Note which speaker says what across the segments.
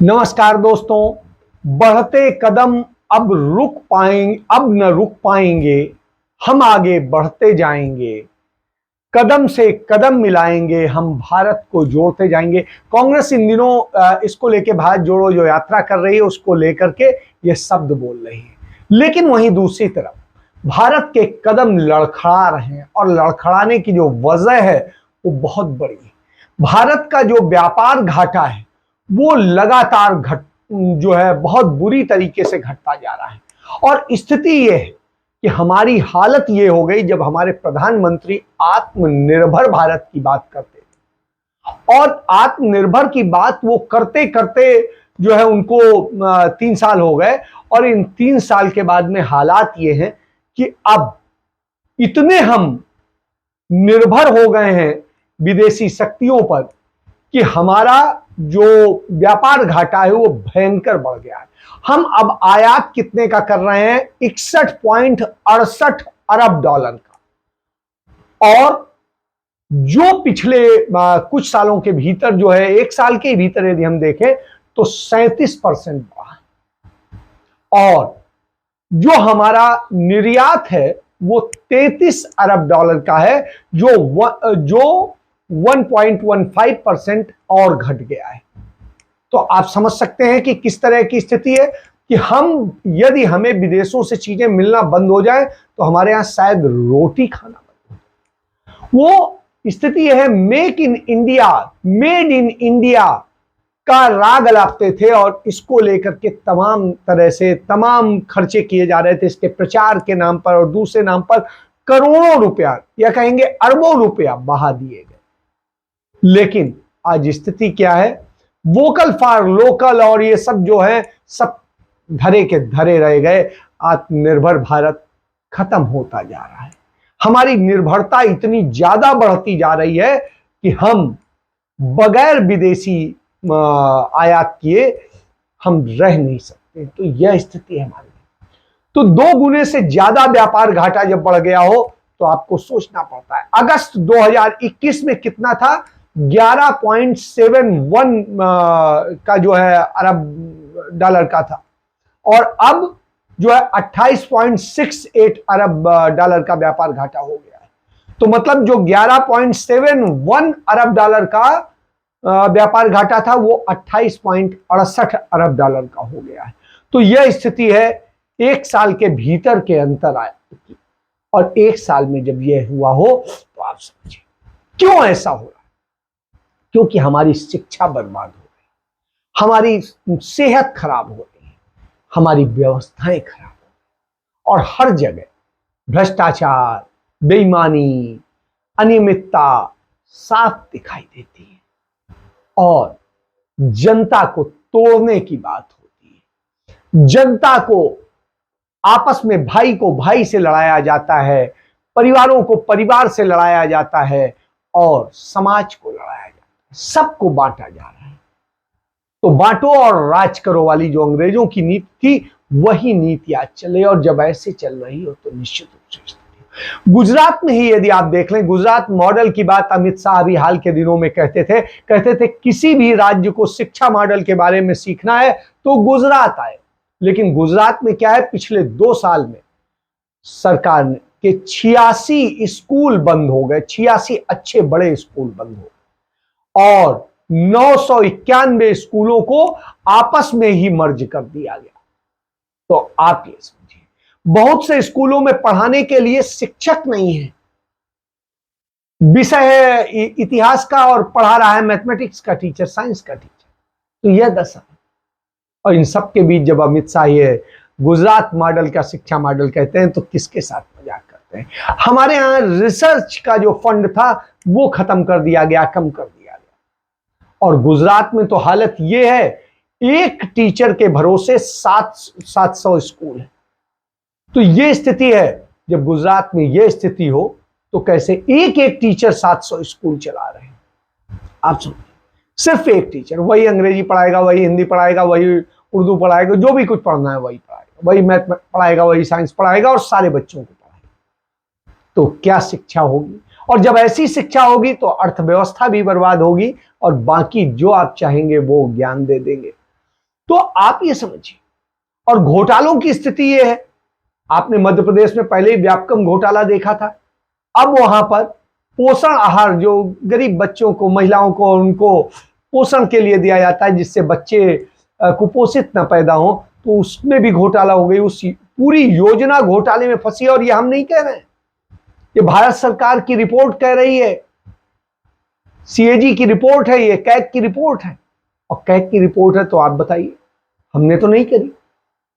Speaker 1: नमस्कार दोस्तों। बढ़ते कदम अब न रुक पाएंगे। हम आगे बढ़ते जाएंगे, कदम से कदम मिलाएंगे, हम भारत को जोड़ते जाएंगे। कांग्रेस इन दिनों इसको लेके भारत जोड़ो जो यात्रा कर रही है उसको लेकर के ये शब्द बोल रही है, लेकिन वहीं दूसरी तरफ भारत के कदम लड़खड़ा रहे हैं और लड़खड़ाने की जो वजह है वो बहुत बड़ी है। भारत का जो व्यापार घाटा है वो लगातार जो है बहुत बुरी तरीके से घटता जा रहा है। और स्थिति ये है कि हमारी हालत ये हो गई, जब हमारे प्रधानमंत्री आत्मनिर्भर भारत की बात करते हैं और आत्मनिर्भर की बात वो करते करते जो है उनको 3 साल हो गए, और इन 3 साल के बाद में हालात ये हैं कि अब इतने हम निर्भर हो गए हैं विदेशी शक्तियों पर कि हमारा जो व्यापार घाटा है वो भयंकर बढ़ गया है। हम अब आयात कितने का कर रहे हैं? 61.68 अरब डॉलर का, और जो पिछले कुछ सालों के भीतर जो है, 1 साल के भीतर यदि हम देखें तो 37% बढ़ा। और जो हमारा निर्यात है वो 33 अरब डॉलर का है, जो 1.15% और घट गया है। तो आप समझ सकते हैं कि किस तरह की स्थिति है कि यदि हमें विदेशों से चीजें मिलना बंद हो जाए तो हमारे यहां शायद रोटी खाना बंद हो। वो स्थिति है, make in India, made in India का राग अलापते थे और इसको लेकर के तमाम खर्चे किए जा रहे थे। इसके प्रचार के नाम पर और दूसरे नाम पर करोड़ों रुपया या कहेंगे अरबों रुपया बहा दिए गए। लेकिन आज स्थिति क्या है? वोकल फॉर लोकल और ये सब जो है सब धरे के धरे रह गए। आत्मनिर्भर भारत खत्म होता जा रहा है। हमारी निर्भरता इतनी ज्यादा बढ़ती जा रही है कि हम बगैर विदेशी आयात किए हम रह नहीं सकते। तो यह स्थिति है हमारी। तो 2 गुने से ज्यादा व्यापार घाटा जब बढ़ गया हो तो आपको सोचना पड़ता है। अगस्त 2021 में कितना था? 11.71 का जो है अरब डॉलर का था, और अब जो है 28.68 अरब डॉलर का व्यापार घाटा हो गया है। तो मतलब जो 11.71 अरब डॉलर का व्यापार घाटा था वो 28.68 अरब डॉलर का हो गया है। तो यह स्थिति है 1 साल के भीतर के अंतर आया, और 1 साल में जब यह हुआ हो तो आप समझिए क्यों ऐसा हो रहा है। क्योंकि हमारी शिक्षा बर्बाद हो गई, हमारी सेहत खराब हो गई, हमारी व्यवस्थाएं खराब हो गई, और हर जगह भ्रष्टाचार, बेईमानी, अनियमितता साफ दिखाई देती है, और जनता को तोड़ने की बात होती है। जनता को आपस में भाई को भाई से लड़ाया जाता है, परिवारों को परिवार से लड़ाया जाता है, और समाज को लड़ाया जाता है, सबको बांटा जा रहा है। तो बांटो और राज करो वाली जो अंग्रेजों की नीति थी वही नीति आज चले, और जब ऐसे चल रही हो तो निश्चित रूप से गुजरात में ही यदि आप देख लें, गुजरात मॉडल की बात अमित शाह अभी हाल के दिनों में कहते थे किसी भी राज्य को शिक्षा मॉडल के बारे में सीखना है तो गुजरात आए। लेकिन गुजरात में क्या है, पिछले 2 साल में सरकार के 86 स्कूल बंद हो गए, 86 अच्छे बड़े स्कूल बंद हो गए, और 991 स्कूलों को आपस में ही मर्ज कर दिया गया। तो आप ये समझिए, बहुत से स्कूलों में पढ़ाने के लिए शिक्षक नहीं है, विषय है इतिहास का और पढ़ा रहा है मैथमेटिक्स का टीचर, साइंस का टीचर। तो यह दशा। और इन सब के बीच जब अमित शाह ये गुजरात मॉडल का शिक्षा मॉडल कहते हैं तो किसके साथ मजाक करते हैं। हमारे यहां रिसर्च का जो फंड था वो खत्म कर दिया गया, कम कर दिया गया, और गुजरात में तो हालत ये है, एक टीचर के भरोसे 700 स्कूल है। तो ये स्थिति है। जब गुजरात में ये स्थिति हो तो कैसे एक टीचर 700 स्कूल चला रहे हैं। आप सुनिए, सिर्फ एक टीचर, वही अंग्रेजी पढ़ाएगा, वही हिंदी पढ़ाएगा, वही उर्दू पढ़ाएगा, जो भी कुछ पढ़ना है वही पढ़ाएगा, वही मैथ पढ़ाएगा, वही साइंस पढ़ाएगा, और सारे बच्चों को पढ़ाएगा। तो क्या शिक्षा होगी? और जब ऐसी शिक्षा होगी तो अर्थव्यवस्था भी बर्बाद होगी, और बाकी जो आप चाहेंगे वो ज्ञान दे देंगे। तो आप ये समझिए, और घोटालों की स्थिति ये है, आपने मध्य प्रदेश में पहले ही व्यापकम घोटाला देखा था। अब वहां पर पोषण आहार जो गरीब बच्चों को, महिलाओं को, उनको पोषण के लिए दिया जाता है जिससे बच्चे कुपोषित न पैदा हो, तो उसमें भी घोटाला हो गई। उस पूरी योजना घोटाले में फंसी। और ये हम नहीं कह रहे हैं, ये भारत सरकार की रिपोर्ट कह रही है, सीएजी की रिपोर्ट है, ये कैग की रिपोर्ट है। और कैग की रिपोर्ट है तो आप बताइए, हमने तो नहीं करी।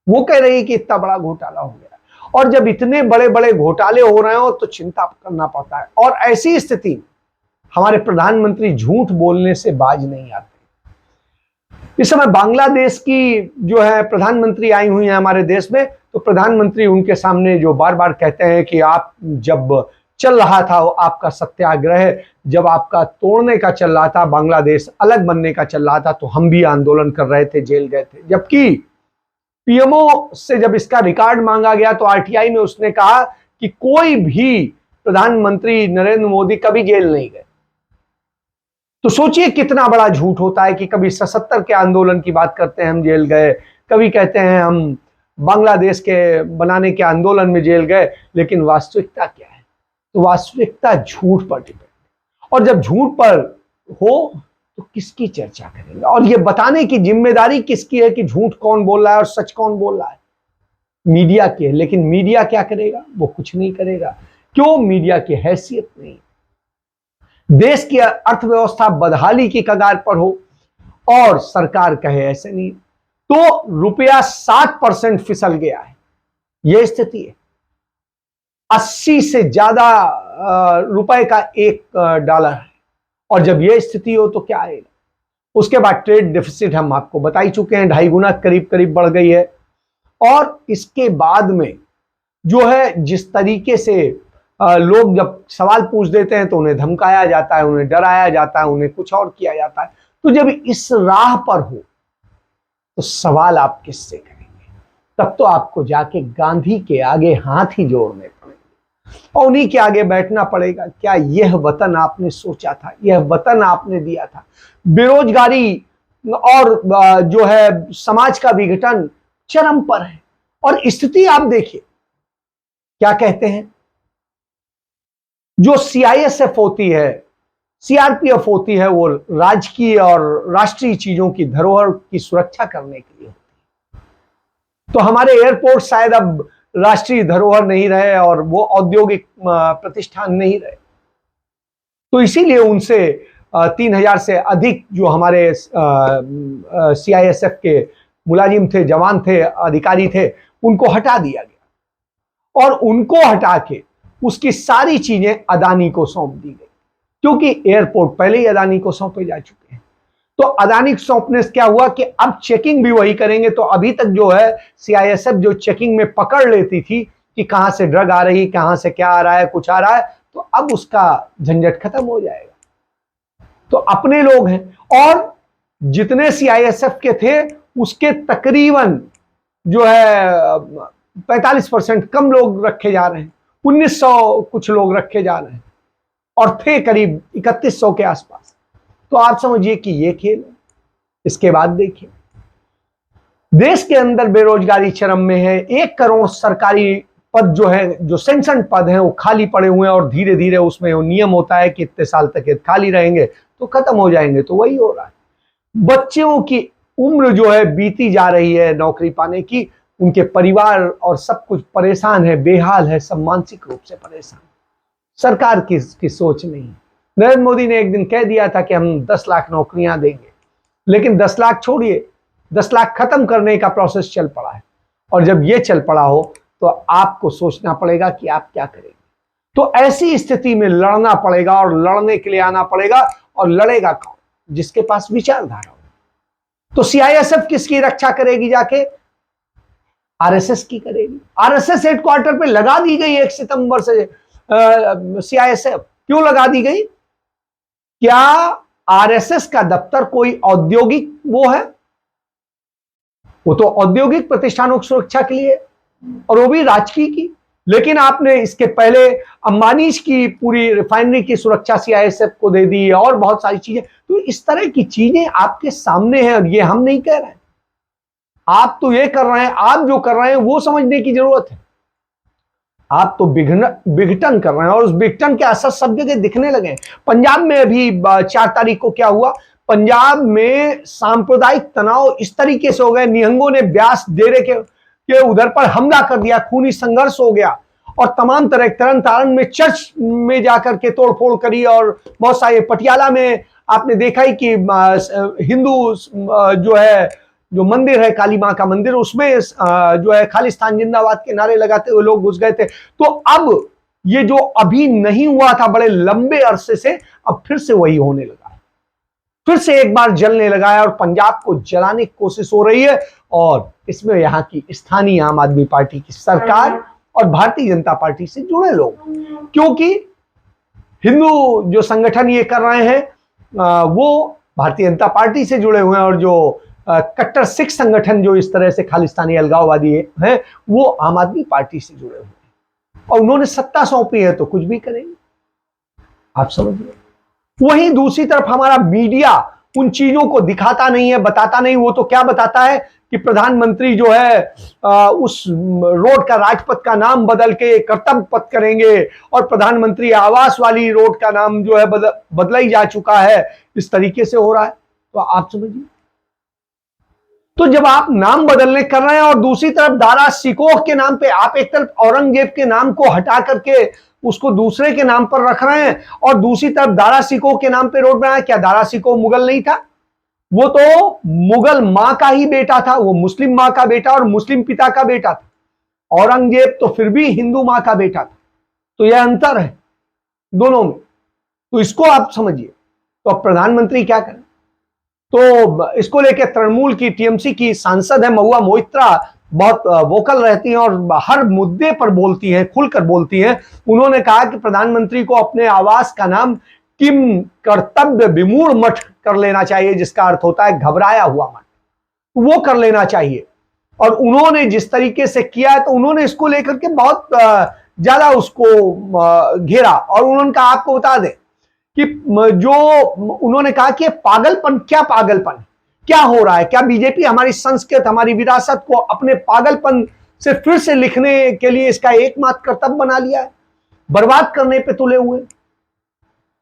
Speaker 1: वो कह रही है कि इतना बड़ा घोटाला हो गया। और जब इतने बड़े बड़े घोटाले हो रहे हो तो चिंता करना पड़ता है। और ऐसी स्थिति में हमारे प्रधानमंत्री झूठ बोलने से बाज नहीं आते। इस समय बांग्लादेश की जो है प्रधानमंत्री आई हुई है हमारे देश में, तो प्रधानमंत्री उनके सामने जो बार बार कहते हैं कि आप जब चल रहा था आपका सत्याग्रह, जब आपका तोड़ने का चल रहा था, बांग्लादेश अलग बनने का चल रहा था, तो हम भी आंदोलन कर रहे थे, जेल गए थे। जबकि पीएमओ से जब इसका रिकॉर्ड मांगा गया तो आरटीआई में उसने कहा कि कोई भी प्रधानमंत्री नरेंद्र मोदी कभी जेल नहीं गए। तो सोचिए कितना बड़ा झूठ होता है कि कभी 77 के आंदोलन की बात करते हैं हम जेल गए, कभी कहते हैं हम बांग्लादेश के बनाने के आंदोलन में जेल गए, लेकिन वास्तविकता क्या है? तो वास्तविकता झूठ पर डिपेंड। और जब झूठ पर हो तो किसकी चर्चा करेंगे? और ये बताने की जिम्मेदारी किसकी है कि झूठ कौन बोल रहा है और सच कौन बोल रहा है? मीडिया की है। लेकिन मीडिया क्या करेगा? वो कुछ नहीं करेगा। क्यों? मीडिया की हैसियत नहीं। देश की अर्थव्यवस्था बदहाली की कगार पर हो और सरकार कहे ऐसे नहीं, तो रुपया 60% फिसल गया है, यह स्थिति है। 80 से ज्यादा रुपए का $1 है। और जब यह स्थिति हो तो क्या आएगा? उसके बाद ट्रेड डेफिसिट हम आपको बता ही चुके हैं, 2.5 गुना करीब करीब बढ़ गई है। और इसके बाद में जो है जिस तरीके से लोग जब सवाल पूछ देते हैं तो उन्हें धमकाया जाता है, उन्हें डराया जाता है, उन्हें कुछ और किया जाता है। तो जब इस राह पर हो तो सवाल आप किससे करेंगे? तब तो आपको जाके गांधी के आगे हाथ ही जोड़ने पड़ेंगे और उन्हीं के आगे बैठना पड़ेगा। क्या यह वतन आपने सोचा था? यह वतन आपने दिया था? बेरोजगारी और जो है समाज का विघटन चरम पर है। और स्थिति आप देखिए, क्या कहते हैं, जो सीआईएसएफ होती है, सीआरपीएफ होती है, वो राजकीय और राष्ट्रीय चीजों की धरोहर की सुरक्षा करने के लिए होती है। तो हमारे एयरपोर्ट शायद अब राष्ट्रीय धरोहर नहीं रहे और वो औद्योगिक प्रतिष्ठान नहीं रहे, तो इसीलिए उनसे 3000 से अधिक जो हमारे सीआईएसएफ के मुलाजिम थे, जवान थे, अधिकारी थे, उनको हटा दिया गया। और उनको हटा के उसकी सारी चीजें अदानी को सौंप दी गई, क्योंकि एयरपोर्ट पहले ही अदानी को सौंपे जा चुके हैं। तो अदानी को सौंपने से क्या हुआ कि अब चेकिंग भी वही करेंगे। तो अभी तक जो है सीआईएसएफ जो चेकिंग में पकड़ लेती थी कि कहां से ड्रग आ रही, कहां से क्या आ रहा है, कुछ आ रहा है, तो अब उसका झंझट खत्म हो जाएगा। तो अपने लोग हैं, और जितने सीआईएसएफ के थे उसके तकरीबन जो है 45% कम लोग रखे जा रहे हैं, 1900 कुछ लोग रखे जा रहे हैं, और थे करीब 3100 के आसपास। तो आप समझिए कि ये खेल है। इसके बाद देखिए, देश के अंदर बेरोजगारी चरम में है। 1 करोड़ सरकारी पद जो है, जो सेंक्शन पद हैं, वो खाली पड़े हुए हैं। और धीरे धीरे उसमें वो नियम होता है कि इतने साल तक ये खाली रहेंगे तो खत्म हो जाएंगे। तो वही हो रहा है। बच्चों की उम्र जो है बीती जा रही है नौकरी पाने की, उनके परिवार और सब कुछ परेशान है, बेहाल है, सब मानसिक रूप से परेशान। सरकार की सोच नहीं। नरेंद्र मोदी ने एक दिन कह दिया था कि हम 10 लाख नौकरियां देंगे, लेकिन 10 लाख छोड़िए, 10 लाख खत्म करने का प्रोसेस चल पड़ा है। और जब ये चल पड़ा हो तो आपको सोचना पड़ेगा कि आप क्या करेंगे। तो ऐसी स्थिति में लड़ना पड़ेगा, और लड़ने के लिए आना पड़ेगा। और लड़ेगा कौन? जिसके पास विचारधारा हो। तो सीआईएसएफ किसकी रक्षा करेगी? जाके आरएसएस की करेगी। आरएसएस हेडक्वार्टर पे लगा दी गई 1 सितंबर से सीआईएसएफ। क्यों लगा दी गई? क्या आरएसएस का दफ्तर कोई औद्योगिक वो है? वो तो औद्योगिक प्रतिष्ठानों की सुरक्षा के लिए, और वो भी राजकीय की। लेकिन आपने इसके पहले अंबानीज की पूरी रिफाइनरी की सुरक्षा सीआईएसएफ को दे दी, और बहुत सारी चीजें। तो इस तरह की चीजें आपके सामने हैं, और ये हम नहीं कह रहे हैं। आप तो ये कर रहे हैं, आप जो कर रहे हैं वो समझने की जरूरत है। आप तो विघटन कर रहे हैं और उस विघटन के असर सब जगह दिखने लगे हैं। पंजाब में अभी 4 तारीख को क्या हुआ, पंजाब में सांप्रदायिक तनाव इस तरीके से हो गए, निहंगों ने ब्यास डेरे के उधर पर हमला कर दिया, खूनी संघर्ष हो गया और तमाम तरह तरन तारण में चर्च में जाकर के तोड़फोड़ करी और बहुत सारे, पटियाला में आपने देखा ही कि हिंदू जो है, जो मंदिर है काली मां का मंदिर, उसमें जो है खालिस्तान जिंदाबाद के नारे लगाते हुए लोग घुस गए थे। तो अब ये जो अभी नहीं हुआ था बड़े लंबे अरसे से, अब फिर से वही होने लगा है, फिर से एक बार जलने लगा है और पंजाब को जलाने की कोशिश हो रही है। और इसमें यहां की स्थानीय आम आदमी पार्टी की सरकार और भारतीय जनता पार्टी से जुड़े लोग, क्योंकि हिंदू जो संगठन ये कर रहे हैं वो भारतीय जनता पार्टी से जुड़े हुए हैं और जो कट्टर सिख संगठन जो इस तरह से खालिस्तानी अलगाववादी हैं वो आम आदमी पार्टी से जुड़े हुए हैं और उन्होंने सत्ता सौंपी है तो कुछ भी करेंगे, आप समझिए। वहीं दूसरी तरफ हमारा मीडिया उन चीजों को दिखाता नहीं है, बताता नहीं। वो तो क्या बताता है कि प्रधानमंत्री जो है उस रोड का, राजपथ का नाम बदल के कर्तव्य पथ करेंगे और प्रधानमंत्री आवास वाली रोड का नाम जो है बदला ही जा चुका है, इस तरीके से हो रहा है। तो आप समझिए, तो जब आप नाम बदलने कर रहे हैं और दूसरी तरफ दारा सिकोह के नाम पे आप एक तरफ औरंगजेब के नाम को हटा करके उसको दूसरे के नाम पर रख रहे हैं और दूसरी तरफ दारा सिकोह के नाम पे रोड बनाया। क्या दारा सिकोह मुगल नहीं था? वो तो मुगल मां का ही बेटा था, वो मुस्लिम मां का बेटा और मुस्लिम पिता का बेटा था। औरंगजेब तो फिर भी हिंदू मां का बेटा था। तो यह अंतर है दोनों में, तो इसको आप समझिए। तो अब प्रधानमंत्री क्या करें? तो इसको लेकर तृणमूल की, टीएमसी की सांसद है महुआ मोइत्रा, बहुत वोकल रहती हैं और हर मुद्दे पर बोलती हैं, खुलकर बोलती हैं। उन्होंने कहा कि प्रधानमंत्री को अपने आवास का नाम किम कर्तव्य विमूढ़ मठ कर लेना चाहिए, जिसका अर्थ होता है घबराया हुआ मठ, वो कर लेना चाहिए। और उन्होंने जिस तरीके से किया है तो उन्होंने इसको लेकर के बहुत ज्यादा उसको घेरा और उन्होंने कहा, आपको बता दें कि जो उन्होंने कहा कि पागलपन, क्या पागलपन, क्या हो रहा है? क्या बीजेपी हमारी संस्कृति, हमारी विरासत को अपने पागलपन से फिर से लिखने के लिए इसका एकमात्र कर्तव्य बना लिया है? बर्बाद करने पे तुले हुए।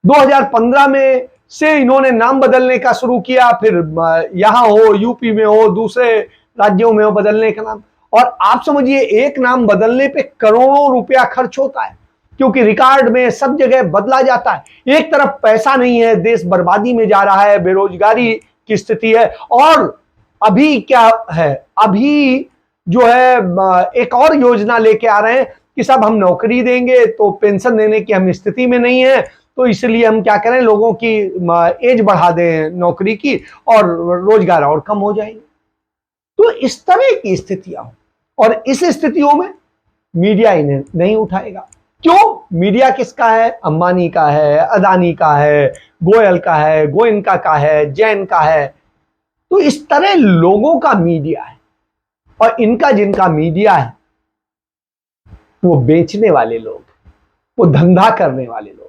Speaker 1: 2015 में से इन्होंने नाम बदलने का शुरू किया, फिर यहां हो, यूपी में हो, दूसरे राज्यों में हो, बदलने का नाम। और आप समझिए, एक नाम बदलने पे करोड़ों रुपया खर्च होता है, क्योंकि रिकॉर्ड में सब जगह बदला जाता है। एक तरफ पैसा नहीं है, देश बर्बादी में जा रहा है, बेरोजगारी की स्थिति है। और अभी क्या है, अभी जो है एक और योजना लेके आ रहे हैं कि सब हम नौकरी देंगे, तो पेंशन देने की हम स्थिति में नहीं है, तो इसलिए हम क्या करें, लोगों की एज बढ़ा दें नौकरी की और रोजगार और कम हो जाएंगे। तो इस तरह की स्थितियां हो, और इस स्थितियों में मीडिया इन्हें नहीं उठाएगा। क्यों? मीडिया किसका है? अंबानी का है, अदानी का है, गोयल का है, गोयनका का है, जैन का है। तो इस तरह लोगों का मीडिया है और इनका जिनका मीडिया है वो बेचने वाले लोग, वो धंधा करने वाले लोग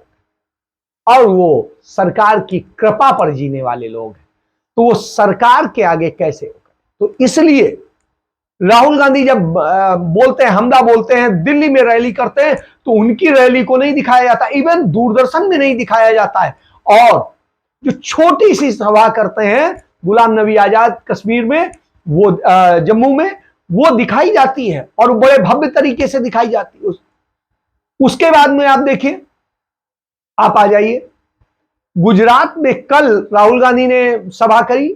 Speaker 1: और वो सरकार की कृपा पर जीने वाले लोग हैं। तो वो सरकार के आगे कैसे होगा? तो इसलिए राहुल गांधी जब बोलते हैं, हमला बोलते हैं, दिल्ली में रैली करते हैं, तो उनकी रैली को नहीं दिखाया जाता, इवन दूरदर्शन में नहीं दिखाया जाता है। और जो छोटी सी सभा करते हैं गुलाम नबी आजाद कश्मीर में, वो जम्मू में, वो दिखाई जाती है और बड़े भव्य तरीके से दिखाई जाती है। उसके बाद में आप देखिए, आप आ जाइए गुजरात में, कल राहुल गांधी ने सभा करी,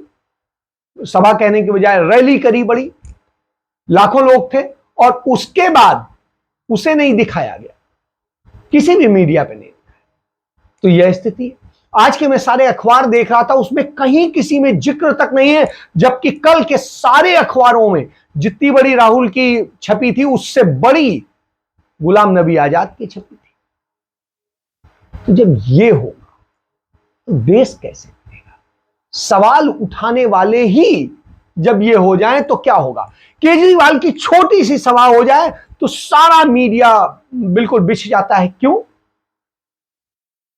Speaker 1: सभा कहने की बजाय रैली करी, बड़ी लाखों लोग थे, और उसके बाद उसे नहीं दिखाया गया, किसी भी मीडिया पे नहीं। तो यह स्थिति है। आज के मैं सारे अखबार देख रहा था, उसमें कहीं किसी में जिक्र तक नहीं है, जबकि कल के सारे अखबारों में जितनी बड़ी राहुल की छपी थी उससे बड़ी गुलाम नबी आजाद की छपी थी। तो जब ये होगा तो देश कैसे बनेगा? सवाल उठाने वाले ही जब ये हो जाए तो क्या होगा? केजरीवाल की छोटी सी सभा हो जाए तो सारा मीडिया बिल्कुल बिछ जाता है। क्यों?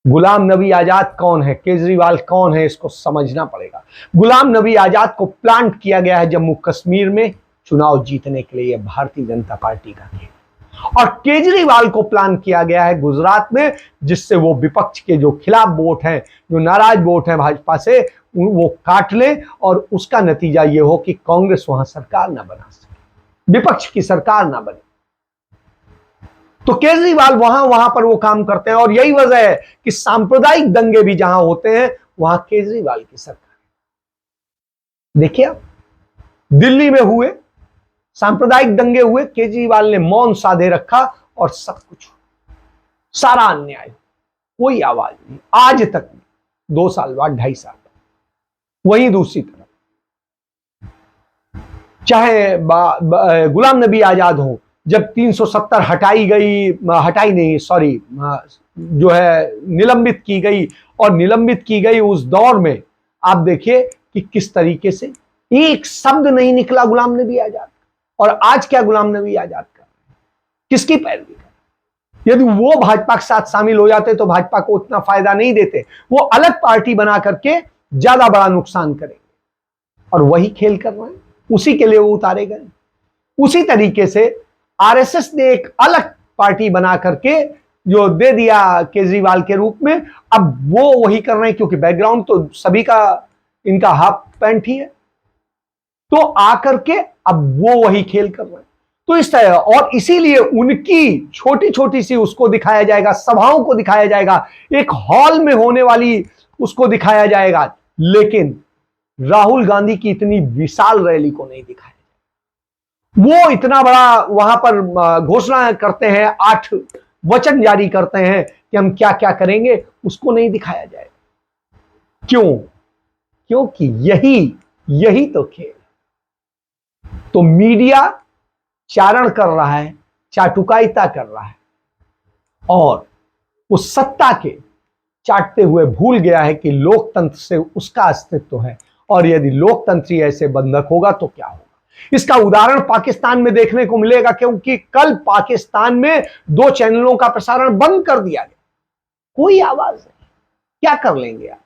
Speaker 1: गुलाम नबी आजाद कौन है, केजरीवाल कौन है, इसको समझना पड़ेगा। गुलाम नबी आजाद को प्लांट किया गया है जम्मू कश्मीर में चुनाव जीतने के लिए, भारतीय जनता पार्टी का खेल। और केजरीवाल को प्लान किया गया है गुजरात में, जिससे वो विपक्ष के जो खिलाफ वोट हैं, जो नाराज वोट हैं भाजपा से, वो काट ले और उसका नतीजा ये हो कि कांग्रेस वहां सरकार ना बना सके, विपक्ष की सरकार ना बने। तो केजरीवाल वहां पर वो काम करते हैं और यही वजह है कि सांप्रदायिक दंगे भी जहां होते हैं वहां केजरीवाल की सरकार। देखिए आप, दिल्ली में हुए सांप्रदायिक दंगे हुए, केजरीवाल ने मौन साधे रखा और सब कुछ, सारा अन्याय, कोई आवाज नहीं आज तक नहीं, 2 साल बाद, 2.5 साल बाद। वहीं दूसरी तरफ चाहे गुलाम नबी आजाद हो, जब 370 हटाई नहीं, सॉरी, जो है निलंबित की गई, और निलंबित की गई उस दौर में आप देखिए कि किस तरीके से एक शब्द नहीं निकला गुलाम नबी आजाद। और आज क्या गुलाम नबी आजाद कर, किसकी पैरवी कर? यदि वो भाजपा के साथ शामिल हो जाते तो भाजपा को उतना फायदा नहीं देते, वो अलग पार्टी बना करके ज्यादा बड़ा नुकसान करेंगे। और वही खेल कर रहे हैं, उसी के लिए वो उतारे गए। उसी तरीके से आरएसएस ने एक अलग पार्टी बना करके जो दे दिया केजरीवाल के रूप में, अब वो वही कर रहे हैं, क्योंकि बैकग्राउंड तो सभी का इनका हाफ पैंट ही है, तो आकर के अब वो वही खेल कर रहे हैं। तो इस तरह, और इसीलिए उनकी छोटी छोटी सी उसको दिखाया जाएगा, सभाओं को दिखाया जाएगा, एक हॉल में होने वाली उसको दिखाया जाएगा, लेकिन राहुल गांधी की इतनी विशाल रैली को नहीं दिखाया। वो इतना बड़ा वहां पर घोषणा करते हैं, 8 वचन जारी करते हैं कि हम क्या क्या करेंगे, उसको नहीं दिखाया जाएगा। क्यों? क्योंकि यही तो खेल। तो मीडिया चारण कर रहा है, चाटुकारिता कर रहा है, और उस सत्ता के चाटते हुए भूल गया है कि लोकतंत्र से उसका अस्तित्व है, और यदि लोकतंत्र ही ऐसे बंधक होगा तो क्या होगा। इसका उदाहरण पाकिस्तान में देखने को मिलेगा, क्योंकि कल पाकिस्तान में 2 चैनलों का प्रसारण बंद कर दिया गया, कोई आवाज नहीं। क्या कर लेंगे आप?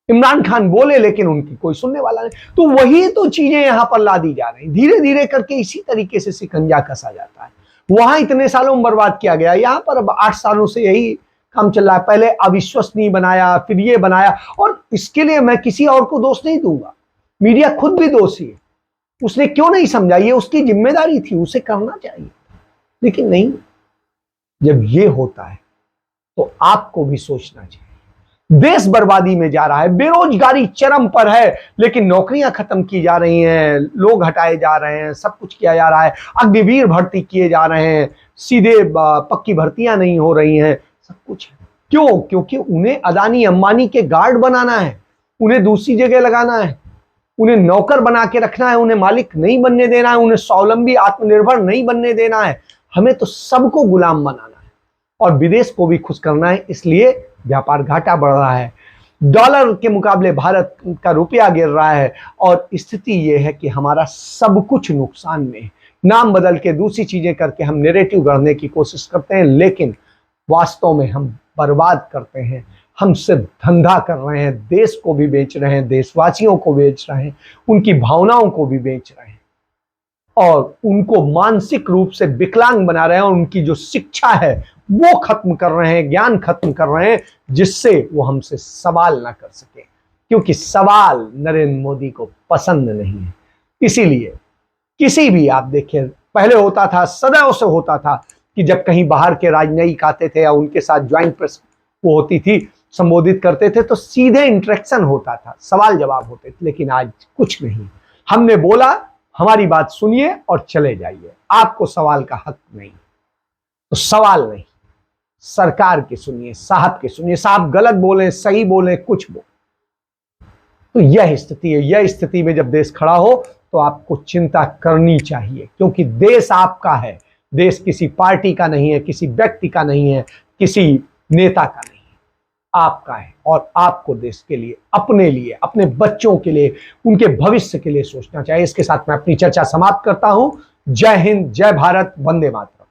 Speaker 1: इमरान खान बोले लेकिन उनकी कोई सुनने वाला नहीं। तो वही तो चीजें यहां पर ला दी जा रही, धीरे धीरे करके इसी तरीके से शिकंजा कसा जाता है। वहां इतने सालों में बर्बाद किया गया, यहां पर अब 8 सालों से यही काम चल रहा है। पहले अविश्वसनीय बनाया, फिर ये बनाया, और इसके लिए मैं किसी और को दोष नहीं दूंगा, मीडिया खुद भी दोषी है। उसने क्यों नहीं समझा, ये उसकी जिम्मेदारी थी, उसे करना चाहिए, लेकिन नहीं। जब ये होता है तो आपको भी सोचना चाहिए। देश बर्बादी में जा रहा है, बेरोजगारी चरम पर है, लेकिन नौकरियां खत्म की जा रही हैं, लोग हटाए जा रहे हैं, सब कुछ किया जा रहा है, अग्निवीर भर्ती किए जा रहे हैं, सीधे पक्की भर्तियां नहीं हो रही हैं, सब कुछ है। क्यों? क्योंकि उन्हें अदानी अंबानी के गार्ड बनाना है, उन्हें दूसरी जगह लगाना है, उन्हें नौकर बना के रखना है, उन्हें मालिक नहीं बनने देना है, उन्हें स्वावलंबी आत्मनिर्भर नहीं बनने देना है। हमें तो सबको गुलाम बनाना है और विदेश को भी खुश करना है। इसलिए व्यापार घाटा बढ़ रहा है, डॉलर के मुकाबले भारत का रुपया गिर रहा है, और स्थिति यह है कि हमारा सब कुछ नुकसान में है। नाम बदल के दूसरी चीजें करके हम नैरेटिव गढ़ने की कोशिश करते हैं, लेकिन वास्तव में हम बर्बाद करते हैं। हम सिर्फ धंधा कर रहे हैं, देश को भी बेच रहे हैं, देशवासियों को बेच रहे हैं, उनकी भावनाओं को भी बेच रहे हैं, और उनको मानसिक रूप से विकलांग बना रहे हैं, और उनकी जो शिक्षा है वो खत्म कर रहे हैं, ज्ञान खत्म कर रहे हैं, जिससे वो हमसे सवाल ना कर सके, क्योंकि सवाल नरेंद्र मोदी को पसंद नहीं है। इसीलिए किसी भी, आप देखिए, पहले होता था, सदैव से होता था कि जब कहीं बाहर के राजनयिक आते थे या उनके साथ ज्वाइंट प्रेस वो होती थी, संबोधित करते थे, तो सीधे इंटरेक्शन होता था, सवाल जवाब होते थे। लेकिन आज कुछ नहीं, हमने बोला, हमारी बात सुनिए और चले जाइए, आपको सवाल का हक नहीं। तो सवाल नहीं, सरकार के सुनिए, साहब के सुनिए, साहब गलत बोले, सही बोले, कुछ बोले। तो यह स्थिति है। यह स्थिति में जब देश खड़ा हो तो आपको चिंता करनी चाहिए, क्योंकि देश आपका है, देश किसी पार्टी का नहीं है, किसी व्यक्ति का नहीं है, किसी नेता का नहीं है, आपका है। और आपको देश के लिए, अपने लिए, अपने बच्चों के लिए, उनके भविष्य के लिए सोचना चाहिए। इसके साथ मैं अपनी चर्चा समाप्त करता हूं। जय हिंद, जय भारत, वंदे मातरम।